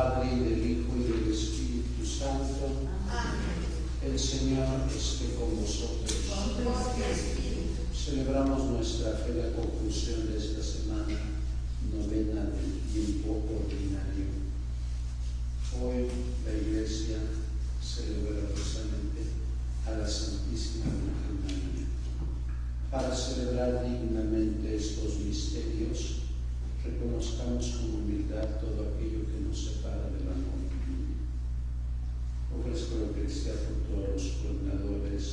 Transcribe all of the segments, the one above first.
Padre, y del Hijo, y del Espíritu Santo. Amén. El Señor esté con vosotros. Celebramos nuestra fe, la conclusión de esta semana, novena del tiempo ordinario. Hoy la Iglesia celebra precisamente a la Santísima Virgen María. Para celebrar dignamente estos misterios, reconozcamos con humildad todo aquello que nos separa del amor divino. Ofrezco la Eucaristía por todos los coordinadores,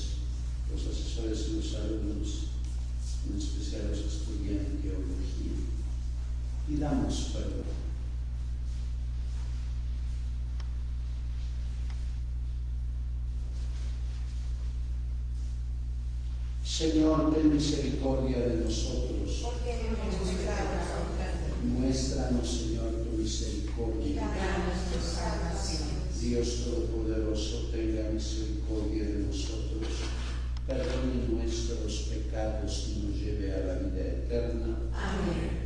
los asesores y los alumnos, en especial los estudiantes de teología. Pidamos perdón. Señor, ten misericordia de nosotros. Muéstranos, Señor, tu misericordia. Dios Todopoderoso, tenga misericordia de nosotros, perdone nuestros pecados y nos lleve a la vida eterna. Amén.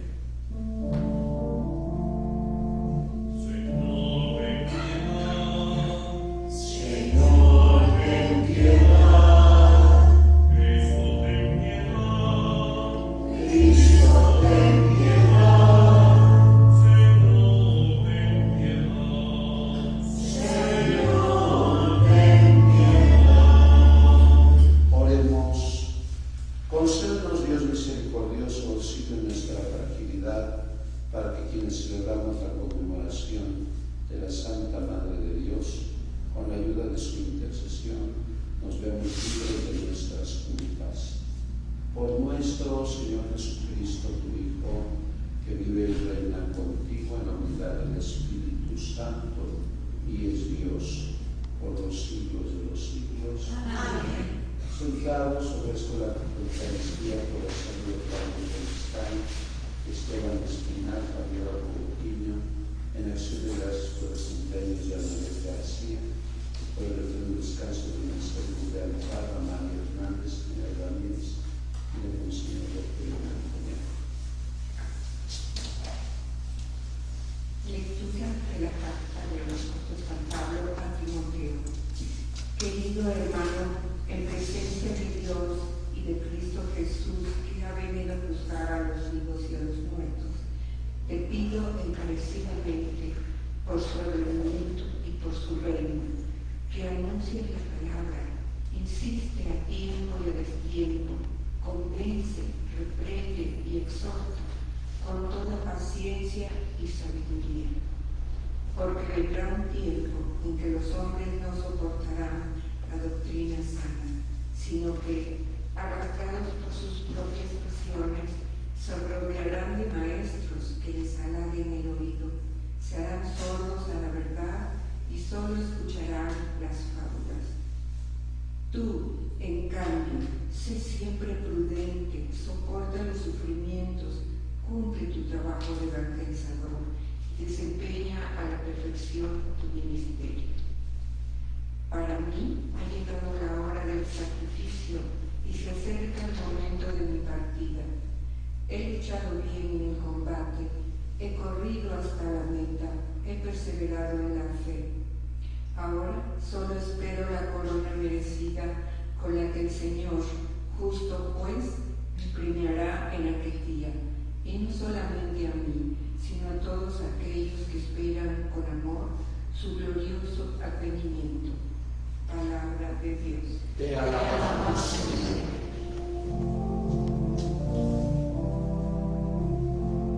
Para que quienes celebramos la conmemoración de la Santa Madre de Dios, con la ayuda de su intercesión, nos veamos libres de nuestras culpas. Por nuestro Señor Jesucristo, tu Hijo, que vive y reina contigo en la unidad del Espíritu Santo y es Dios por los siglos de los siglos. Amén. Sentados sobre la Eucaristía por la salud de Pablo Feliciano, Esteban Espinal, Fabiola Coutinho, en acción de gracias por los cumpleaños de Ana García, por el eterno descanso de nuestra vida de Padre María Hernández, Miguel Ramírez y de Monseñor Dr. Antonio. Lectura de la carta del apóstol San Pablo a Timoteo. Querido hermano, en presencia de Dios y de Cristo Jesús, que ha venido a juzgar a los vivos y a los muertos, te pido encarecidamente por su advenimiento y por su reino, que anuncie la palabra, insiste a tiempo y a destiempo, convence, reprende y exhorta con toda paciencia y sabiduría. Porque vendrá un tiempo en que los hombres no soportarán la doctrina sana, sino que, arrastrados por sus propias pasiones, se rodearán de maestros que les halaguen el oído, se harán sordos a la verdad y solo escucharán las fábulas. Tú, en cambio, sé siempre prudente, soporta los sufrimientos, cumple tu trabajo de evangelizador y desempeña a la perfección tu ministerio. Para mí ha llegado la hora del sacrificio y se acerca el momento de mi partida. He luchado bien en el combate, he corrido hasta la meta, he perseverado en la fe. Ahora solo espero la corona merecida con la que el Señor, justo juez, me premiará en aquel día, y no solamente a mí, sino a todos aquellos que esperan con amor su glorioso advenimiento. Palabra de Dios. Te alabamos, Señor.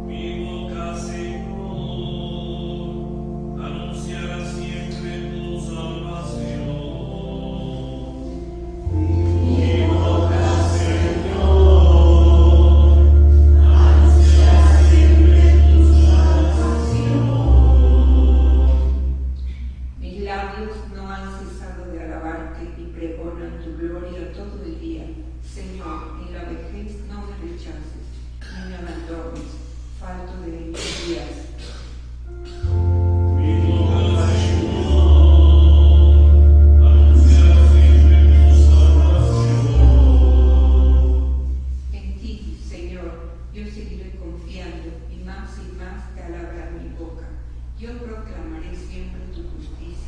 Mi boca, Señor, anunciará siempre tu salvación. Mi boca, Señor, anunciará siempre tu salvación. Mis labios no han cesado de alabarte y pregonan tu gloria todo el día. Señor, en la vejez no me rechaces, ni me abandones, falto de mis días. Mi boca, Señor, anunciará siempre tu salvación. En ti, Señor, yo seguiré confiando y más te alabará mi boca. Yo proclamaré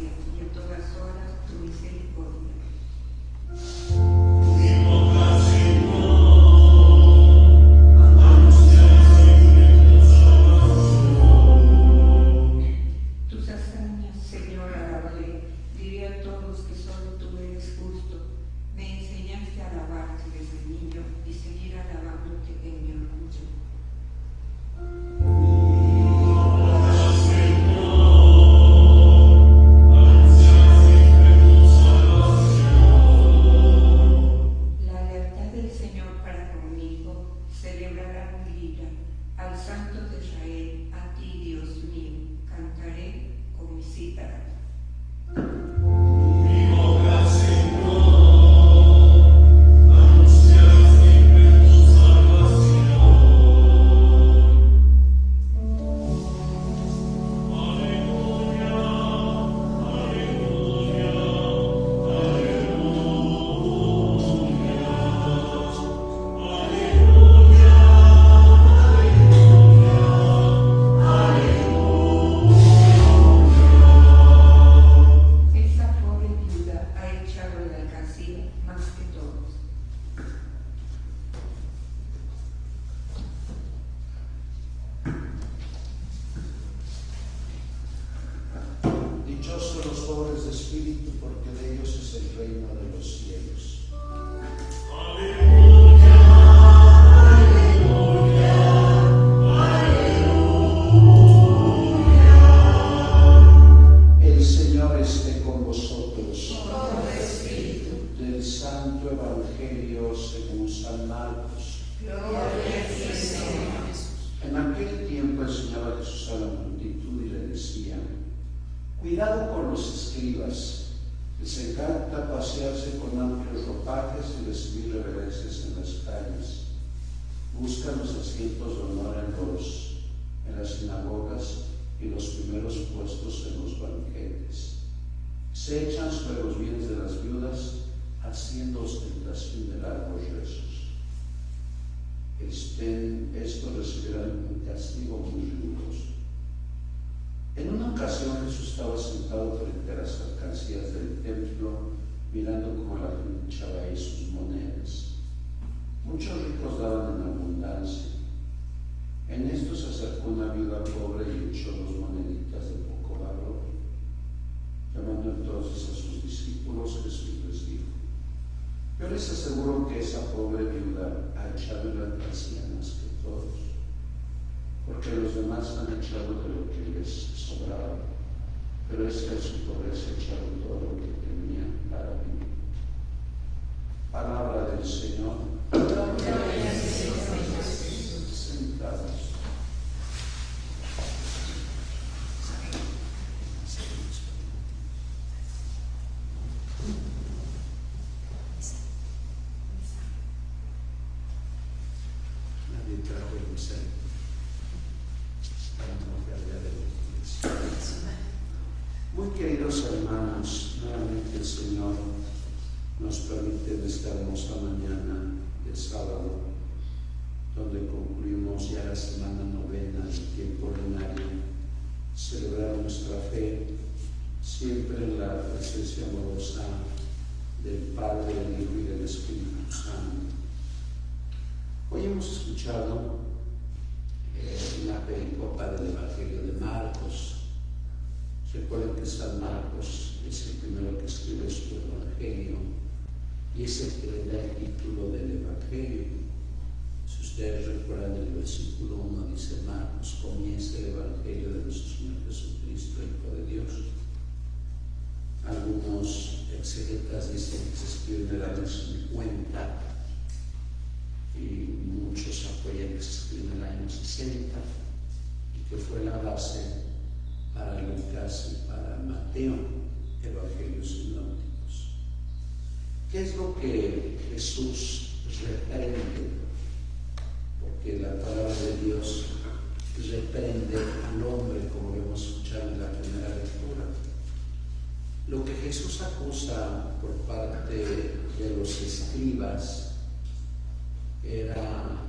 gracia y en todas horas tu misericordia. Invoca, Señor, anuncia siempre tu salvación. Tus hazañas, Señor, alabaré. Diré a todos que solo tú eres justo. Me enseñaste a alabarte desde niño y seguir alabándote en mi orgullo. Invoca, Señor, anuncia siempre tu salvación. La lealtad del Señor para conmigo celebrará mi vida. Al Santo de Israel, a ti, Dios mío, cantaré con mi cítara. Invoca, Señor, anuncia siempre tu salvación. Aleluya, aleluya, Esa pobre viuda ha echado en la alcancía más que todos. Dichosos los pobres de espíritu, porque de ellos es el reino de los cielos. El Señor esté con vosotros. Del Santo Evangelio según San Marcos. En aquel tiempo enseñaba Jesús a la multitud y le decía: cuidado con los escribas, les encanta pasearse con amplios ropajes y recibir reverencias en las calles. Buscan los asientos de honor en las sinagogas y los primeros puestos en los banquetes. Se echan sobre los bienes de las viudas, haciendo ostentación de largos rezos. Esto recibirán un castigo muy riguroso. En una ocasión Jesús estaba sentado frente a las alcancías del templo, mirando cómo la gente echaba ahí sus monedas. Muchos ricos daban en abundancia. En esto se acercó una viuda pobre y echó 2 moneditas de poco valor. Llamando entonces a sus discípulos, Jesús les dijo: yo les aseguro que esa pobre viuda ha echado en la alcancía más que todos, porque los demás han echado de lo que les sobraba, pero esta en su pobreza echaron todo lo que tenían para vivir. Palabra del Señor. Sentados. Nadie trajo el misal. Muy queridos hermanos, nuevamente el Señor nos permite en esta hermosa mañana de sábado, donde concluimos ya la semana novena del tiempo ordinario, celebrar nuestra fe siempre en la presencia amorosa del Padre, del Hijo y del Espíritu Santo. Hoy hemos escuchado una pericopa del Evangelio de Marcos. Recuerden que San Marcos es el primero que escribe su Evangelio y es el que le da el título del Evangelio. Si ustedes recuerdan el versículo 1, dice: Marcos, comienza el Evangelio de nuestro Señor Jesucristo, Hijo de Dios. Algunos exegetas dicen que se escribe en el año 50 y muchos apoyan que se escribe en el año 60 y que fue la base para Lucas y para Mateo, evangelios sinópticos. ¿Qué es lo que Jesús reprende? Porque la palabra de Dios reprende al hombre, como lo hemos escuchado en la primera lectura. Lo que Jesús acusa por parte de los escribas era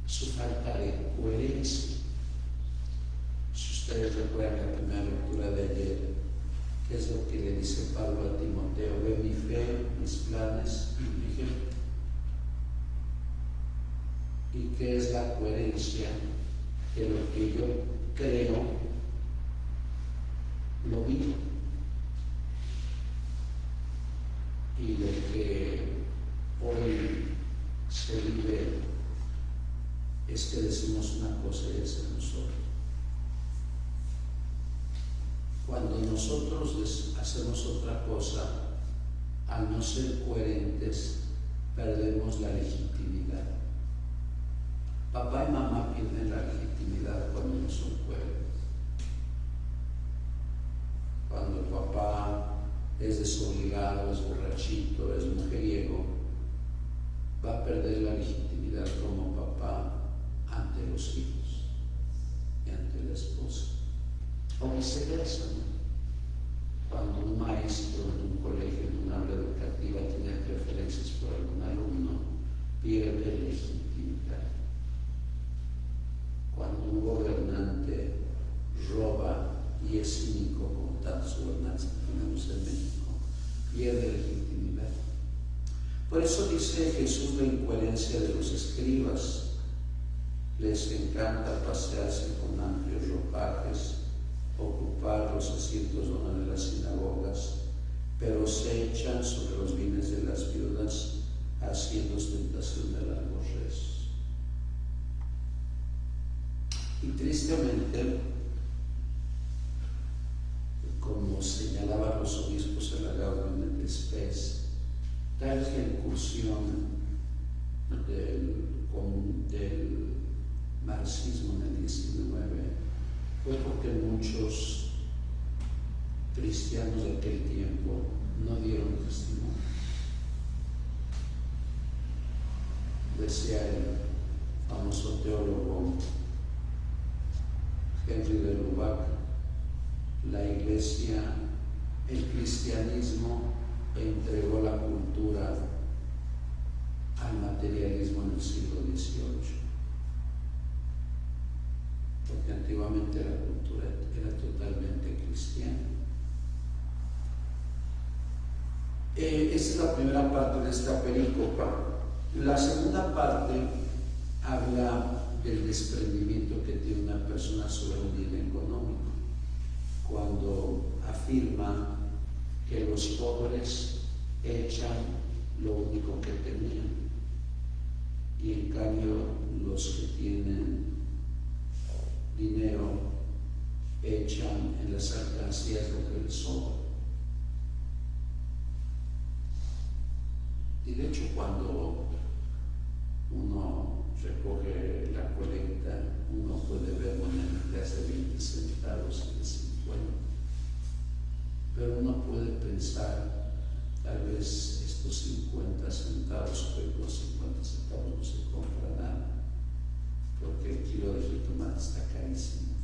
su falta de coherencia. Si ustedes recuerdan la primera lectura de ayer, ¿Qué es lo que le dice Pablo a Timoteo? Ve mi fe, mis planes y mi ejemplo. ¿Y qué es la coherencia? Que lo que yo creo, lo vivo. Y lo que hoy se vive es que decimos una cosa y hacemos otra. Cuando nosotros hacemos otra cosa, al no ser coherentes, perdemos la legitimidad. Papá y mamá pierden la legitimidad cuando no son coherentes. Cuando el papá es desobligado, es borrachito, es mujeriego, va a perder la legitimidad como papá ante los hijos y ante la esposa. O viceversa, ¿no? Cuando un maestro en un colegio, en una aula educativa, tiene preferencias por algún alumno, pierde legitimidad. Cuando un gobernante roba y es cínico, como tantos gobernantes que tenemos en México, pierde legitimidad. Por eso dice Jesús la incoherencia de los escribas. Les encanta pasearse con amplios ropajes, ocupar los asientos donde las sinagogas, pero se echan sobre los bienes de las viudas, haciendo ostentación de largos rezos. Y tristemente, como señalaban los obispos en la Gaudium et Spes, tal es la incursión del marxismo en el XIX, fue porque muchos cristianos de aquel tiempo no dieron testimonio. Decía el famoso teólogo Henry de Lubac, la Iglesia, el cristianismo entregó la cultura al materialismo en el siglo XVIII, porque antiguamente la cultura era totalmente cristiana. Esta es la primera parte de esta perícopa. La segunda parte habla del desprendimiento que tiene una persona sobre un bien económico, cuando afirma que los pobres echan lo único que tenían y en cambio los que tienen dinero echan en las alcancías lo que les sobra. Y de hecho, cuando uno recoge la colecta, uno puede ver monedas de 20 centavos y de 50, pero uno puede pensar, tal vez estos 50 centavos, pero los 50 centavos no se compra nada, porque el kilo de jitomate está carísimo.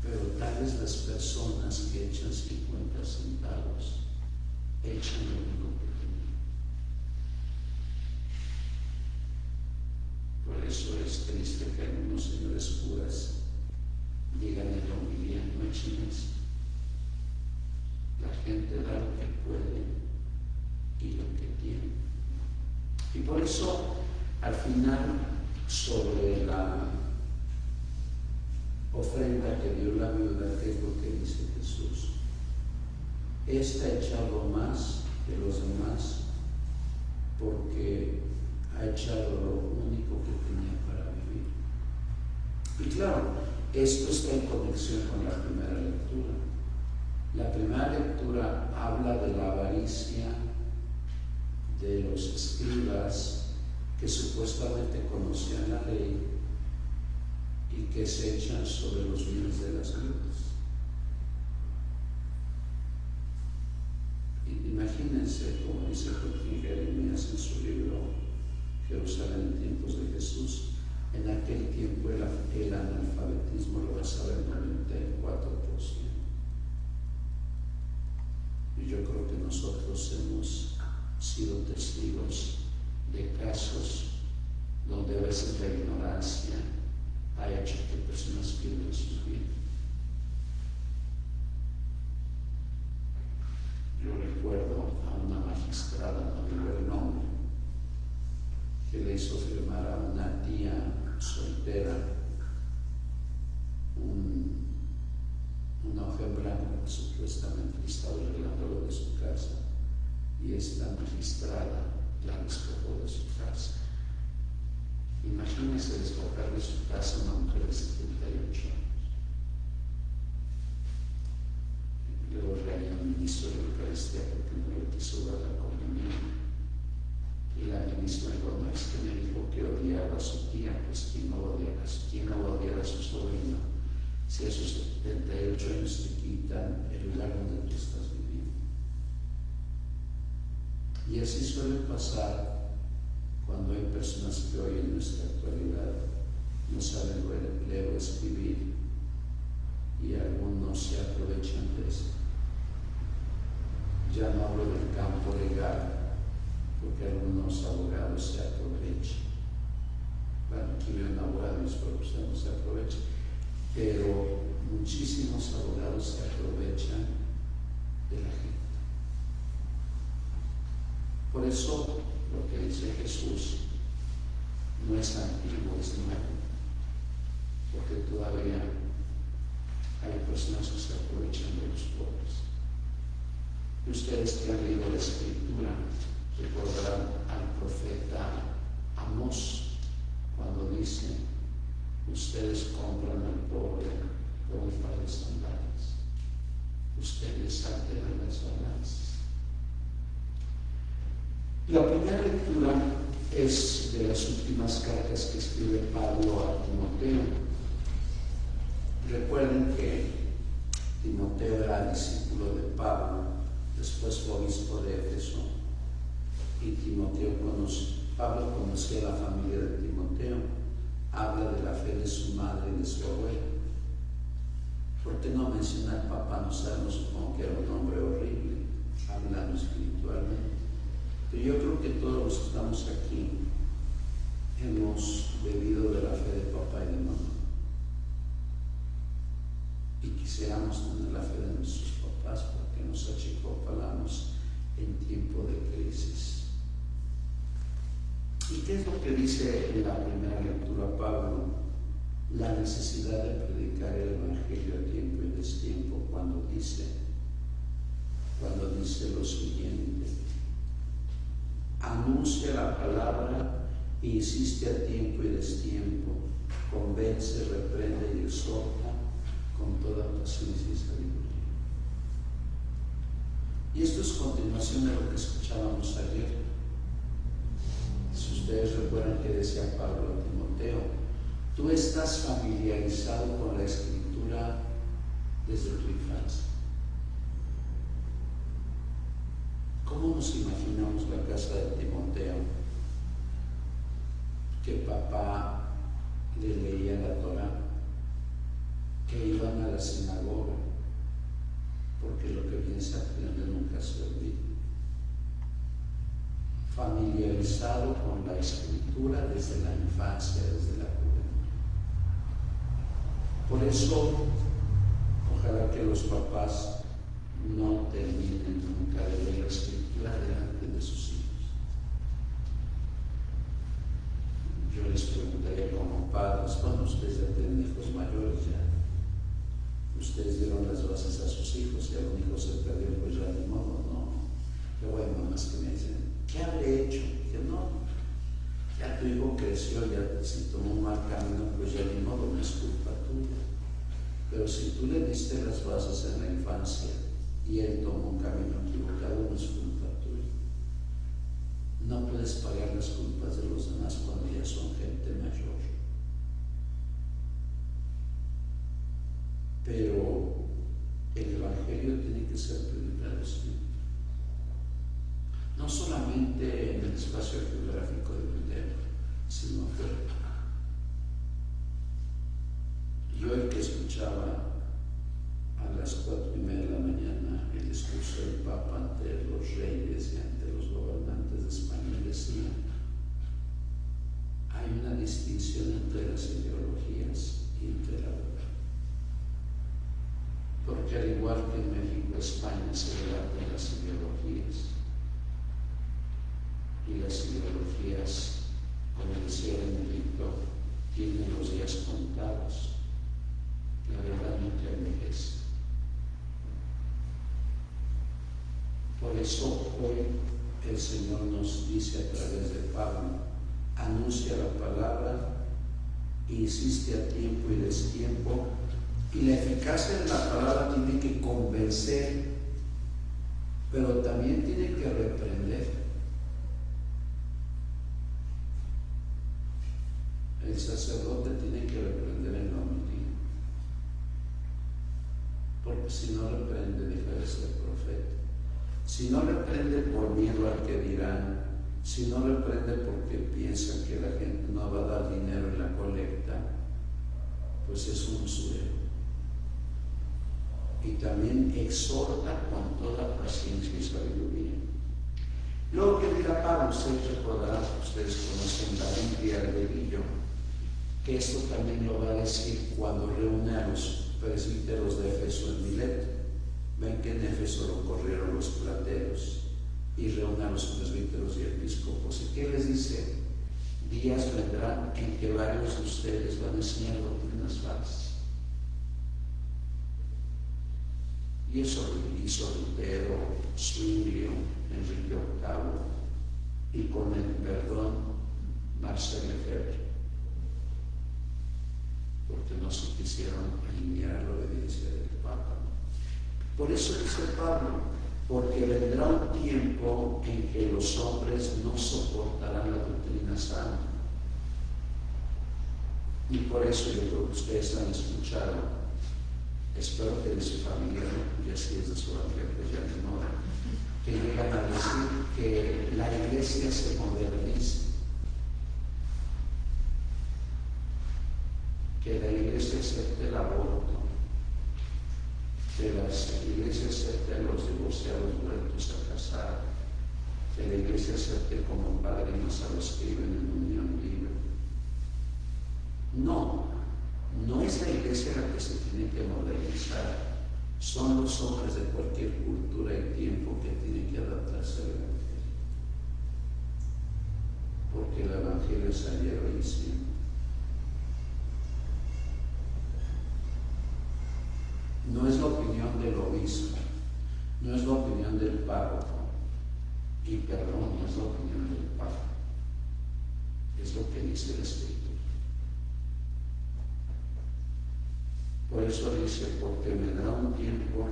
Pero tal vez las personas que echan 50 centavos echan lo único que tienen. Por eso es triste que algunos señores curas digan en la homilía: no echen eso. La gente da lo que puede y lo que tiene. Y por eso, al final, sobre la ofrenda que dio la viuda, ¿qué es lo que dice Jesús? Esta ha echado más que los demás porque ha echado lo único que tenía para vivir. Y claro, esto está en conexión con la primera lectura. La primera lectura habla de la avaricia de los escribas que supuestamente conocían la ley y que se echan sobre los bienes de las viudas. Imagínense, como dice Joaquín Jeremías en su libro Jerusalén en tiempos de Jesús, en aquel tiempo el analfabetismo lo basaba en 94%. Y yo creo que nosotros hemos sido testigos de casos donde a veces la ignorancia ha hecho que personas pierdan sus vidas. Imagínese despojar de su casa a una mujer de 78 años. Luego regañó al ministro de la Eucaristía porque no le quiso dar la comunión. Y la ministra de Goma es que me dijo que odiaba a su tía, pues ¿quién no va a odiar a su sobrino? Si a sus 78 años te quitan el lugar donde tú estás viviendo. Y así suele pasar cuando hay personas que hoy en nuestra actualidad no saben leer o escribir y algunos se aprovechan de eso. Ya no hablo del campo legal, porque algunos abogados se aprovechan. Bueno, aquí veo un abogado y espero que usted no se aproveche, pero muchísimos abogados se aprovechan de la gente. Por eso lo que dice Jesús no es antiguo, es nuevo, porque todavía hay personas que se aprovechan de los pobres. Y ustedes que han leído la Escritura recordarán al profeta Amós cuando dice: ustedes compran al pobre por un par de sandalias, ustedes alteran las balanzas. La primera lectura es de las últimas cartas que escribe Pablo a Timoteo. Recuerden que Timoteo era discípulo de Pablo, después fue obispo de Éfeso, y Pablo conocía a la familia de Timoteo, habla de la fe de su madre y de su abuela. ¿Por qué no mencionar al papá? No sabemos, supongo que era un hombre horrible, hablando espiritualmente. Pero yo creo que todos los que estamos aquí hemos bebido de la fe de papá y de mamá. Y quisiéramos tener la fe de nuestros papás porque nos achicopalamos en tiempo de crisis. ¿Y qué es lo que dice en la primera lectura Pablo? La necesidad de predicar el Evangelio a tiempo y destiempo cuando dice lo siguiente: anuncia la palabra e insiste a tiempo y destiempo, convence, reprende y exhorta con toda paciencia y sabiduría. Y esto es continuación de lo que escuchábamos ayer. Si ustedes recuerdan que decía Pablo a Timoteo: tú estás familiarizado con la Escritura desde tu infancia. ¿Cómo nos imaginamos la casa de Timoteo? Que papá le leía la Torá, que iban a la sinagoga, porque lo que bien se aprende nunca se olvida. Familiarizado con la Escritura desde la infancia, desde la juventud. Por eso, ojalá que los papás no terminen nunca de leer la Escritura delante de sus hijos. Yo les preguntaría como padres: bueno, ustedes ya tienen hijos mayores, ya ustedes dieron las bases a sus hijos, y a un hijo se perdió, pues ya de modo, no. Luego hay mamás que me dicen: ¿qué habré hecho? Dije: no, ya tu hijo creció, ya si tomó un mal camino, pues ya de modo, no es culpa tuya. Pero si tú le diste las bases en la infancia y él tomó un camino equivocado, no es culpa tuya. No puedes pagar las culpas de los demás cuando ya son gente mayor. Pero el Evangelio tiene que ser predicado siempre. No solamente en el espacio geográfico de Judea, sino fuera. Yo, el que escuchaba a las 4:30 de la mañana el discurso del Papa ante los reyes y ante los gobernantes de España, decía: hay una distinción entre las ideologías y entre la verdad. Porque al igual que en México, España se debate las ideologías. Y las ideologías, como decía Benedicto, tienen los días contados. La verdad nunca envejece. Por eso hoy el Señor nos dice a través de Pablo: anuncia la palabra insiste a tiempo y destiempo, y la eficacia de la palabra tiene que convencer, pero también tiene que reprender. El sacerdote tiene que reprender en la homilía, porque si no reprende deja de ser profeta. Si no reprende por miedo al que dirán, si no reprende porque piensa que la gente no va a dar dinero en la colecta, pues es un usurero. Y también exhorta con toda paciencia y sabiduría. Luego que dirá Pablo, ustedes recordarán, ustedes conocen la Biblia de Belillo, que esto también lo va a decir cuando reúne a los presbíteros de Éfeso en Mileto. Ven que en Éfeso lo corrieron los plateros y reúne a los presbíteros y episcopos. ¿Y qué les dice? Días vendrán en que varios de ustedes van a enseñar doctrinas falsas. Y eso lo hizo Lutero, Zwinglio, Enrique VIII y con el perdón Marcel Lefebvre, porque no se quisieron alinear a la obediencia del Papa. Por eso dice Pablo, porque vendrá un tiempo en que los hombres no soportarán la doctrina sana. Y por eso yo creo que ustedes han escuchado, espero que de su familia, y así es de su familia, pues ya no, que llegan a decir que la iglesia se moderniza, que la iglesia acepte el aborto, que la iglesia acepte a los divorciados vueltos a casar, que la iglesia acepte como padrinos a los que viven en unión libre. No es la iglesia la que se tiene que modernizar, son los hombres de cualquier cultura y tiempo que tienen que adaptarse al evangelio, porque el evangelio es ayer, hoy y siempre. No es la opinión del obispo, no es la opinión del párroco, y perdón, no es la opinión del papa, es lo que dice el Espíritu. Por eso dice, porque vendrá un tiempo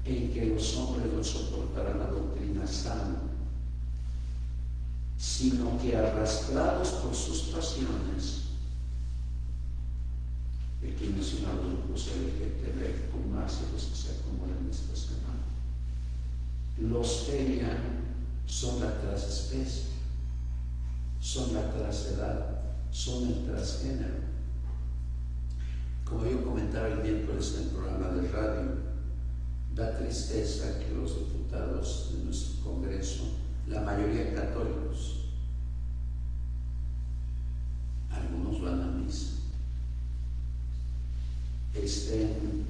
en que los hombres no soportarán la doctrina sana, sino que arrastrados por sus pasiones, aquí menciona los grupos LGTB, más y los que se acomodan esta semana. Los que ya son la transespecie, son la transedad, son el transgénero. Como yo comentaba el miércoles en el programa de radio, da tristeza que los diputados de nuestro Congreso, la mayoría católicos, algunos van a misa, estén,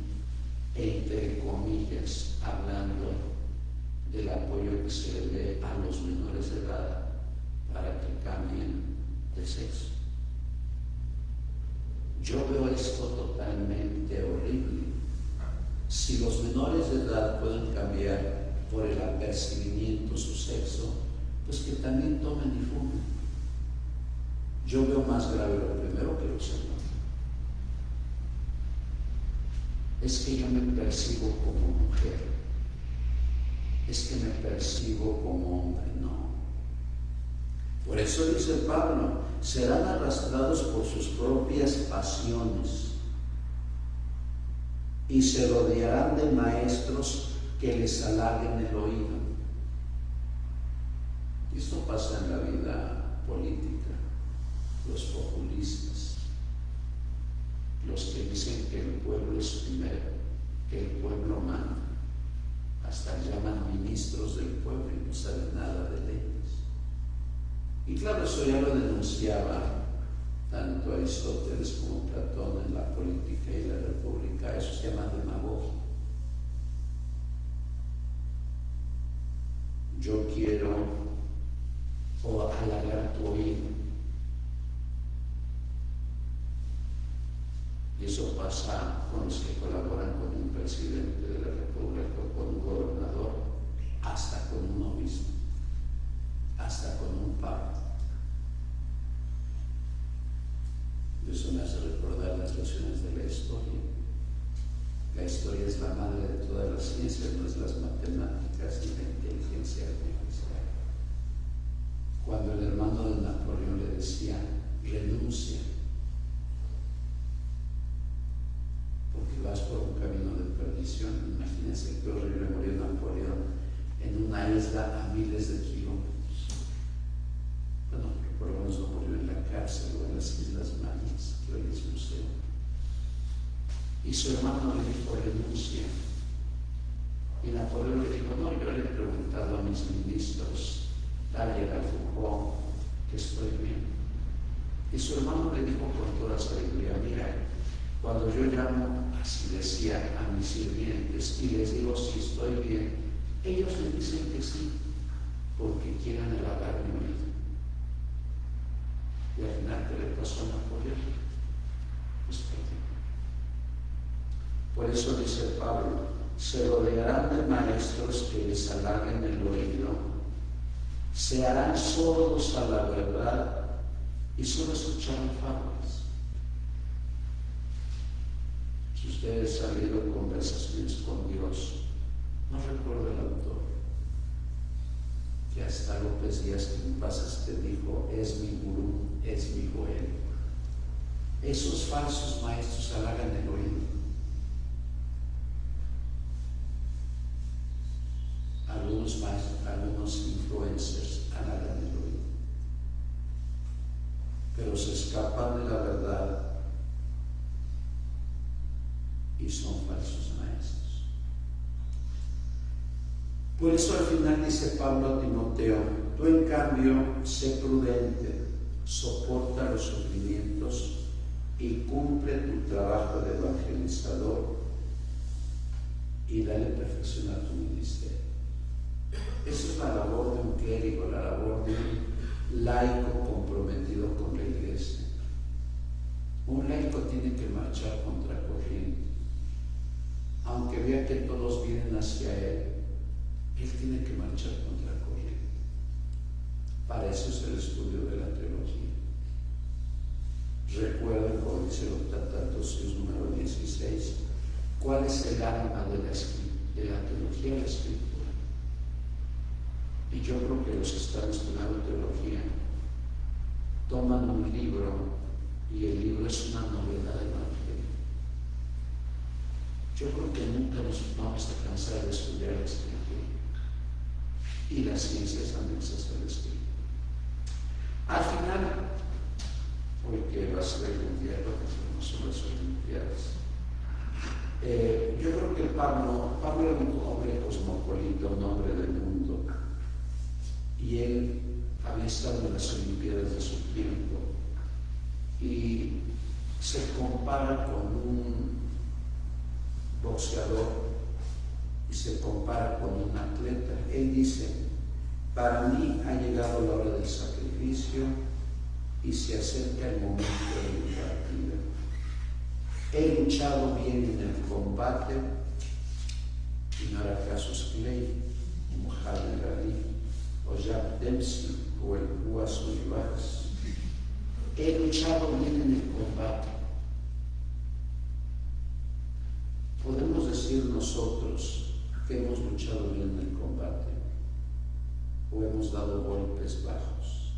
entre comillas, hablando del apoyo que se le dé a los menores de edad para que cambien de sexo. Yo veo esto totalmente horrible. Si los menores de edad pueden cambiar por el apercibimiento su sexo, pues que también tomen y fumen. Yo veo más grave lo primero que lo segundo. Es que yo me percibo como mujer, es que me percibo como hombre, no. Por eso dice Pablo, serán arrastrados por sus propias pasiones y se rodearán de maestros que les halaguen el oído. Y esto pasa en la vida política, los populistas, los que dicen que el pueblo es primero, que el pueblo manda, hasta llaman ministros del pueblo y no saben nada de leyes. Y claro, eso ya lo denunciaba tanto Aristóteles como Platón en la Política y la República. Eso se llama demagogia. Yo quiero halagar tu oído. Y eso pasa con los que colaboran con un presidente de la República, con un gobernador, hasta con un obispo, hasta con un papa. Eso me hace madre de todas las ciencias, no es las matemáticas ni la inteligencia artificial. Cuando el hermano de Napoleón le decía, renuncia, porque vas por un camino de perdición. Imagínense qué horrible murió Napoleón en una isla a miles de kilómetros. Bueno, por lo menos no murió en la cárcel o en las Islas Malvinas, que hoy es museo. Y su hermano le dijo, renuncia. Y Napoleón le dijo, no, yo le he preguntado a mis ministros, Talleyrand, a Foucault, que estoy bien. Y su hermano le dijo con toda sabiduría, mira, cuando yo llamo, así decía, a mis sirvientes y les digo si estoy bien, ellos me dicen que sí, porque quieren halagar mi oído. Y al final, ¿qué le pasó a Napoleón? Pues perdió. Por eso dice Pablo, se rodearán de maestros que les halaguen el oído, se harán sordos a la verdad y solo escucharán fábulas. Si ustedes han leído conversaciones con Dios, no recuerdo el autor, que hasta López Díaz que en paz te dijo, es mi gurú, es mi Joel. Esos falsos maestros halagan el oído. Algunos maestros, algunos influencers halagan el oído, pero se escapan de la verdad y son falsos maestros. Por eso al final dice Pablo a Timoteo, tú en cambio sé prudente, soporta los sufrimientos y cumple tu trabajo de evangelizador y dale perfección a tu ministerio. Esa es la labor de un clérigo, la labor de un laico comprometido con la iglesia. Un laico tiene que marchar contra corriente. Aunque vea que todos vienen hacia él tiene que marchar contra corriente. Para eso es el estudio de la teología. Recuerden, como dice los Tratados número 16, cuál es el alma de la teología de la Escritura. Y yo creo que los que están estudiando teología toman un libro y el libro es una novela del Evangelio. Yo creo que nunca nos vamos a cansar de estudiar la Escritura y las ciencias anexas a la Escritura. Al final, porque va a ser el infierno, no son las Olimpiadas. Yo creo que Pablo era un hombre cosmopolita, un hombre del mundo. Y él había estado en las Olimpiadas de su tiempo y se compara con un boxeador y se compara con un atleta. Él dice, para mí ha llegado la hora del sacrificio y se acerca el momento de mi partida. He luchado bien en el combate y no hará caso Clay, Mohamed Ali o Jack Dempsey o el Guaso Ibáñez. He luchado bien en el combate. Podemos decir nosotros que hemos luchado bien en el combate o hemos dado golpes bajos.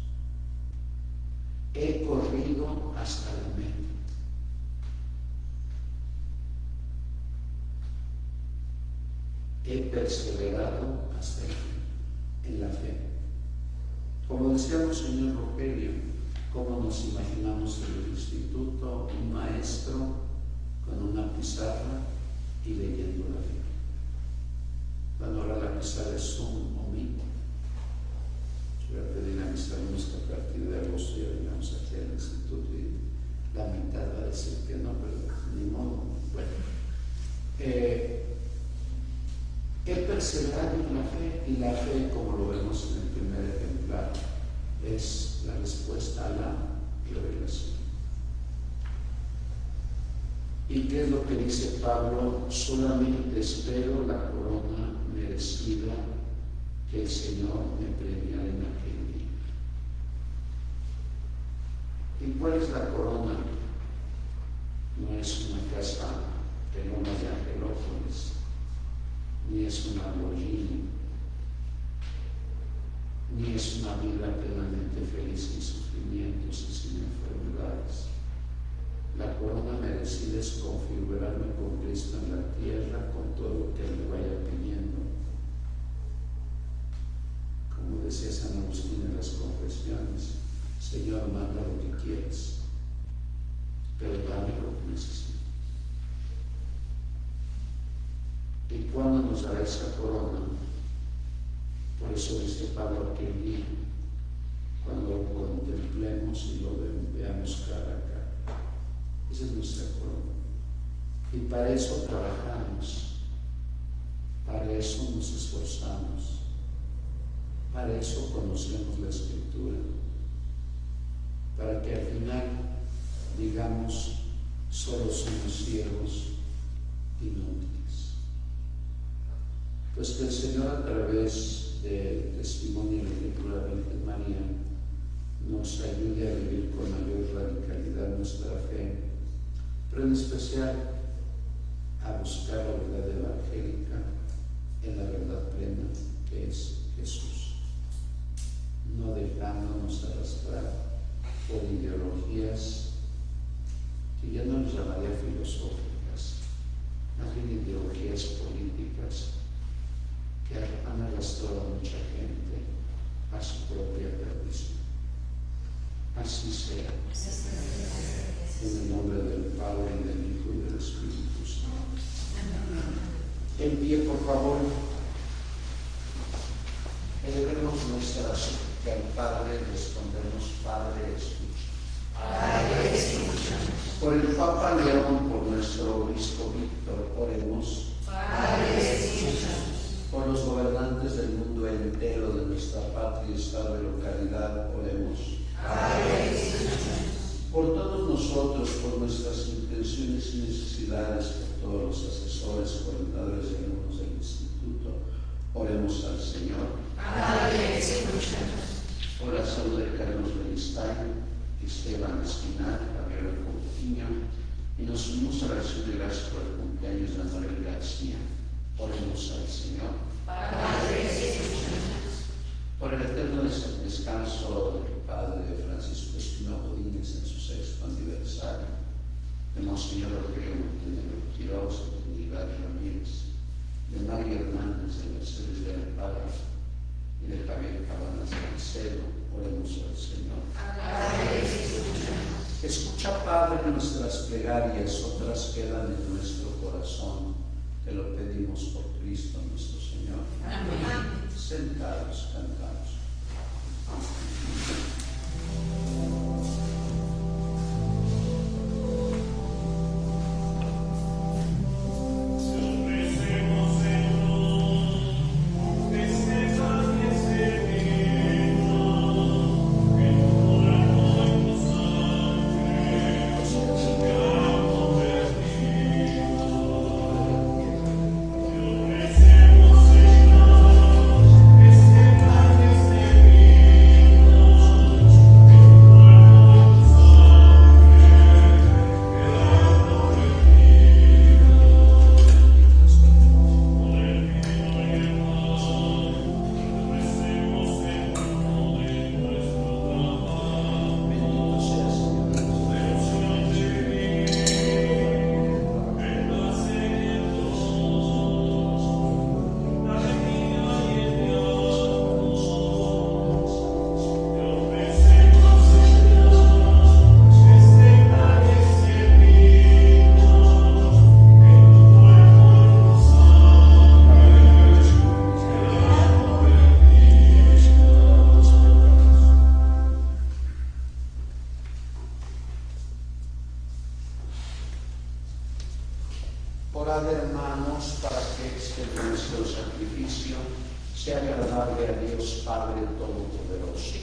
He corrido hasta la meta. He perseverado hasta el fin en la fe. Como decía Monseñor Rogelio, ¿cómo nos imaginamos en el instituto un maestro con una pizarra y leyendo la Biblia? Bueno, ahora la pizarra es Zoom o Meet. Yo voy a pedir a mis alumnos que a partir de agosto ya vengamos aquí al instituto y la mitad va a decir que no, pero ni modo. Bueno, he perseverado en la fe, y la fe, como lo vemos en el primer ejemplar, es la respuesta a la revelación. ¿Y qué es lo que dice Pablo? Solamente espero la corona merecida que el Señor me premiará en aquel día. ¿Y cuál es la corona? No es una casa pelona de Angelópolis, es un Lamborghini, ni es una vida plenamente feliz sin sufrimientos y sin enfermedades. La corona merecida es configurarme con Cristo en la tierra con todo lo que Él me vaya pidiendo. Como decía San Agustín en las confesiones, Señor, manda lo que quieras, pero dame lo que necesito. ¿Y cuándo nos dará esa corona? Por eso dice Pablo aquel día, cuando lo contemplemos y lo veamos cara a cara. Esa es nuestra corona. Y para eso trabajamos, para eso nos esforzamos, para eso conocemos la Escritura, para que al final digamos, solo somos siervos inútiles. Pues que el Señor, a través del testimonio de la Escritura de la Virgen María, nos ayude a vivir con mayor radicalidad nuestra fe, pero en especial a buscar la verdad evangélica en la verdad plena que es Jesús, no dejándonos arrastrar por ideologías que ya no nos llamaría filosóficas, más bien ideologías políticas que han arrastrado a mucha gente a su propia perdición. Así sea. En el nombre del Padre, y del Hijo, y del Espíritu Santo. En pie, por favor. Elevemos nuestra súplica al Padre, respondemos, Padre, escucha. Padre, escucha. Por el Papa León, por nuestro obispo Víctor, oremos. Padre, escucha. Por los gobernantes del mundo entero, de nuestra patria y estado de localidad, oremos. Padre, escucha. Por todos nosotros, por nuestras intenciones y necesidades, por todos los asesores, coordinadores y alumnos del instituto, oremos al Señor. Padre, escucha. Por la salud de Carlos Beristain, Esteban Espinal, Gabriel Coutinho, y nos unimos a la acción de gracias por el cumpleaños de Manuel García. Oremos al Señor. Padre, escucha. Por el eterno descanso del Padre Francisco Espino Godínez en su 6º aniversario, de Monseñor Rodrigo Montenegro Quiroz, de Trinidad Ramírez, de María Hernández, de Mercedes de Alpara y de Javier Cabanas Salcedo, oremos al Señor. Padre, escucha. Escucha, Padre, nuestras plegarias, otras quedan en nuestro corazón. Te lo pedimos por Cristo nuestro Señor. Amén. Sentados, cantamos. Orad, hermanos, para que nuestro sacrificio sea agradable a Dios Padre Todopoderoso.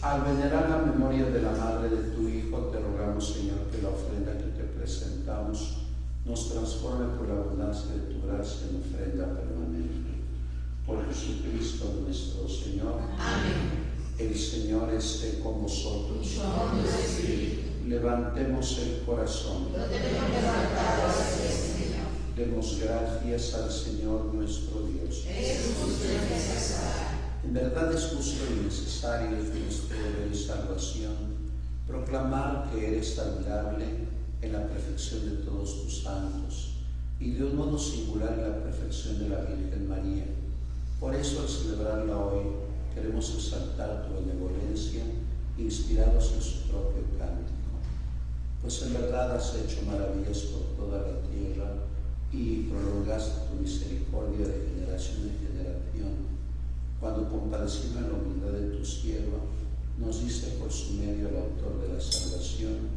Al venerar la memoria de la madre de tu Hijo, te rogamos, Señor, que la ofrenda que te presentamos nos transforme por la abundancia de tu gracia en ofrenda permanente. Por Jesucristo nuestro Señor. Amén. El Señor esté con vosotros. Levantemos el corazón. Demos gracias al Señor nuestro Dios. En verdad es justo y necesario, es nuestro deber y salvación, proclamar que eres admirable en la perfección de todos tus santos y de un modo singular en la perfección de la Virgen María. Por eso, al celebrarla hoy, queremos exaltar tu benevolencia, inspirados en su propio cántico. Pues en verdad has hecho maravillas por toda la tierra y prolongaste tu misericordia de generación en generación, cuando compadecido en la humildad de tu sierva, nos diste por su medio al autor de la salvación,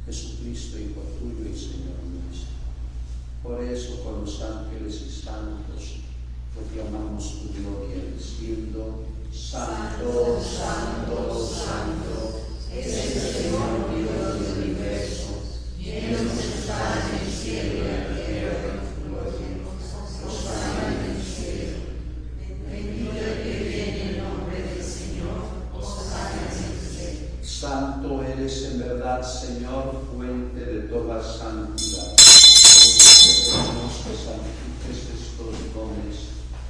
Jesucristo, Hijo tuyo y Señor nuestro. Por eso, con los ángeles y santos, proclamamos tu gloria, diciendo: Santo, Santo, Santo, es el Señor Dios del universo, llenos están el cielo y la tierra de tu gloria. Hosana en el cielo. Bendito el que viene en nombre del Señor, hosana en el cielo. Santo eres en verdad, Señor, fuente de toda santidad. Por eso pedimos que santifiques estos dones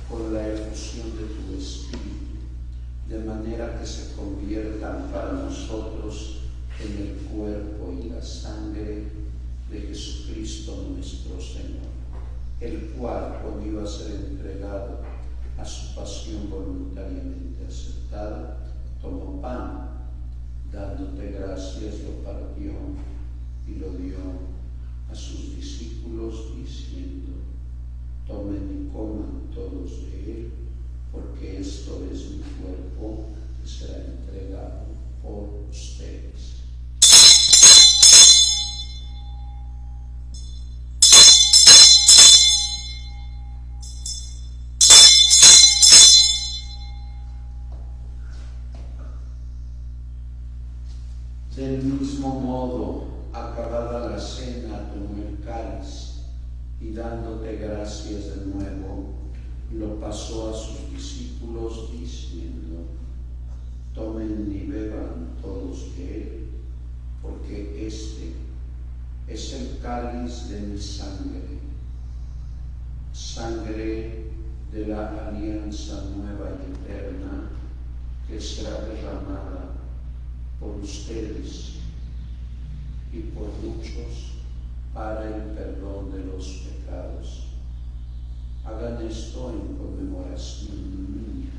con la efusión de tu Espíritu, de manera que se conviertan para nosotros en el cuerpo y la sangre de Jesucristo nuestro Señor, el cual, cuando iba a ser entregado a su pasión voluntariamente aceptada, tomó pan, dándote gracias, lo partió y lo dio a sus discípulos, diciendo: Tomen y coman todos de él, porque esto es mi cuerpo que será entregado por ustedes. Del mismo modo, acabada la cena, tomó el cáliz y, dándote gracias de nuevo, lo pasó a sus discípulos, diciendo: Tomen y beban todos de él, porque este es el cáliz de mi sangre, sangre de la alianza nueva y eterna, que será derramada por ustedes y por muchos para el perdón de los pecados. Hagan esto en conmemoración mía.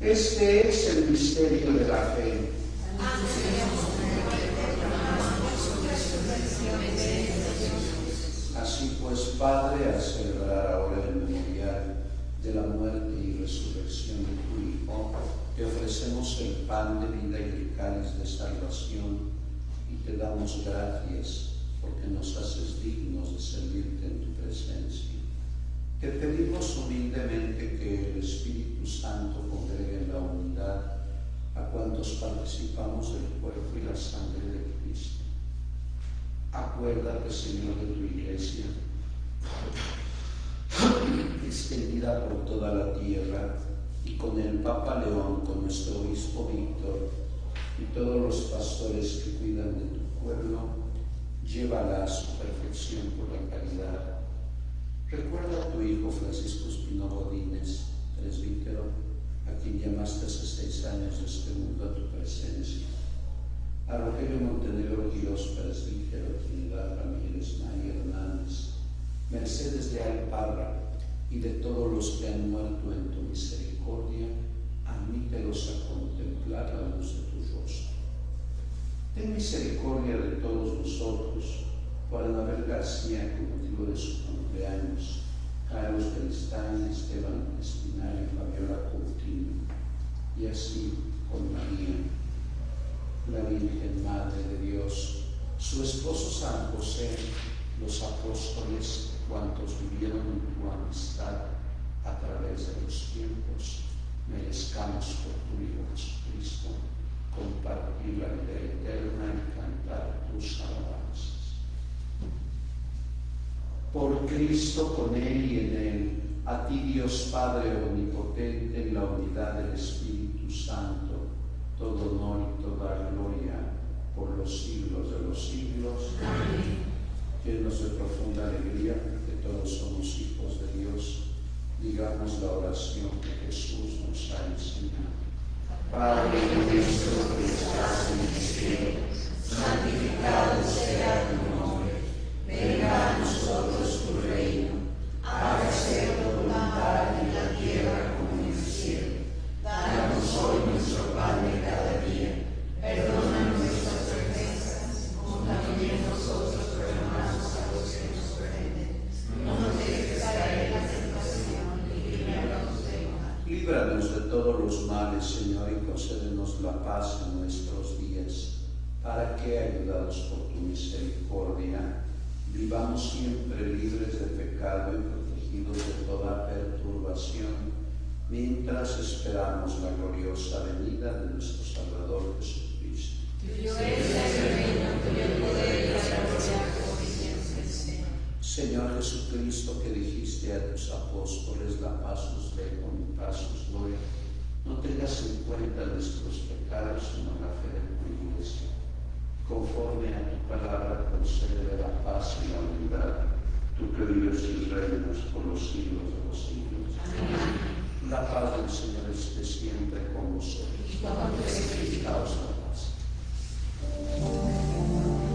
Este es el misterio de la fe. Así pues, Padre, al celebrar ahora el memorial de la muerte y resurrección de tu Hijo, te ofrecemos el pan de vida y el cáliz de salvación, y te damos gracias porque nos haces dignos de servirte en tu presencia. Te pedimos humildemente que el Espíritu Santo congregue en la unidad a cuantos participamos del cuerpo y la sangre de Cristo. Acuérdate, Señor, de tu Iglesia, extendida por toda la tierra, y con el Papa León, con nuestro obispo Víctor y todos los pastores que cuidan de tu pueblo, llévala a su perfección por la caridad. Recuerda a tu hijo Francisco Espino Godínez, presbítero, a quien llamaste hace 6 años de este mundo a tu presencia. A Rogelio Montenegro Quirós, presbítero, Trinidad Ramírez, María Hernández, Mercedes Leal Parra y de todos los que han muerto en tu misericordia, admítelos a contemplar la luz de tu rostro. Ten misericordia de todos nosotros, por Anabel García, con motivo de su cumpleaños, Carlos Beristain, Esteban Espinario y Fabiola Coutinho, y así con María, la Virgen Madre de Dios, su esposo San José, los apóstoles, cuantos vivieron en tu amistad a través de los tiempos, merezcamos por tu Hijo Jesucristo compartir la vida eterna y cantar tus alabanzas. Por Cristo, con Él y en Él, a ti Dios Padre omnipotente, en la unidad del Espíritu Santo, todo honor y toda gloria por los siglos de los siglos. Amén. Llenos de profunda alegría, que todos somos hijos de Dios, digamos la oración que Jesús nos ha enseñado. Padre nuestro que estás en el cielo, santificado sea tu nombre. Venga a nosotros tu reino. Hágase tu voluntad en la tierra como en el cielo. Danos hoy nuestro pan de cada día. Perdona nuestras ofensas, como también nosotros perdonamos a los que nos ofenden. No nos dejes caer en la tentación y líbranos del mal. Líbranos de todos los males, Señor, y concédenos la paz en nuestros días, para que, ayudados por tu misericordia, vivamos siempre libres de pecado y protegidos de toda perturbación, mientras esperamos la gloriosa venida de nuestro Salvador Jesucristo. Tuyo es el reino, tuyo el poder y la gloria por siempre, Señor. Señor Jesucristo, que dijiste a tus apóstoles, la paz os dejo, mi paz os doy, no tengas en cuenta nuestros pecados, sino la fe de tu Iglesia. Conforme a tu palabra, concédele la paz y la unidad, tú que vives y reinas por los siglos de los siglos. Amén. La paz del Señor esté siempre con vosotros. Y con tu espíritu. Daos la paz. Este con tu nombre.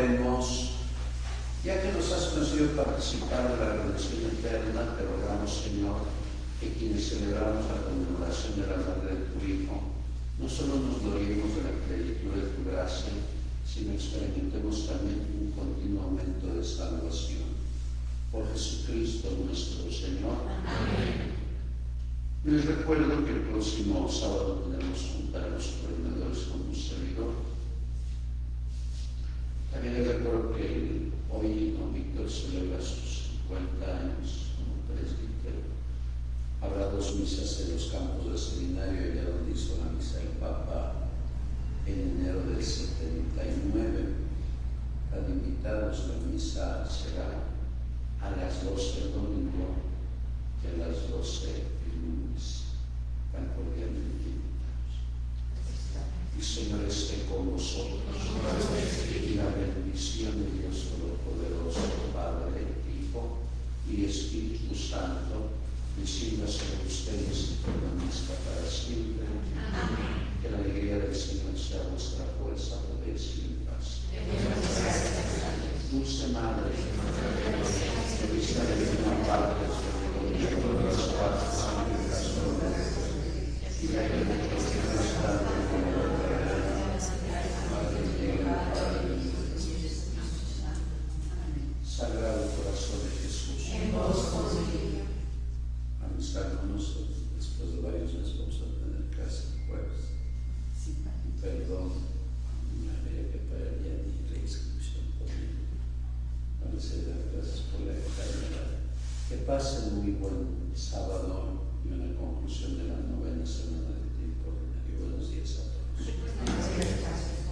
Oremos. Ya que nos has concedido participar de la redención eterna, te rogamos, Señor, que quienes celebramos la conmemoración de la muerte de tu Hijo, no solo nos gloriemos de la plenitud de tu gracia, sino experimentemos también un continuo aumento de salvación. Por Jesucristo nuestro Señor. Amén. Les recuerdo que el próximo sábado tenemos juntar a los coordinadores con un servidor. También les recuerdo que hoy don Víctor celebra sus 50 años como presbítero. Habrá 2 misas en los campos del seminario, allá donde hizo la misa el Papa en enero del 79. Están invitados, la misa será a las 12 el domingo y a las 12 el lunes. Tan cordialmente invitados. Y Señor esté con vosotros. Y la bendición de Dios Todopoderoso, Padre, Hijo y Espíritu Santo, descienda sobre ustedes y permanezca para siempre. Amén. Que la alegría del Señor sea vuestra fuerza, poder y paz. Dulce Madre, que vista de una parte sobre las partes santas y la que no está como Sagrado Corazón de Jesús, En vos confío. amistad con nosotros. Después de varios meses vamos a tener casi jueves. Y perdón, no había que pagar ya ni la inscripción conmigo. Vamos a dar gracias por la enfermedad. Que pasen muy buen sábado y una conclusión de la novena semana del tiempo ordinario. Buenos días a todos. Gracias.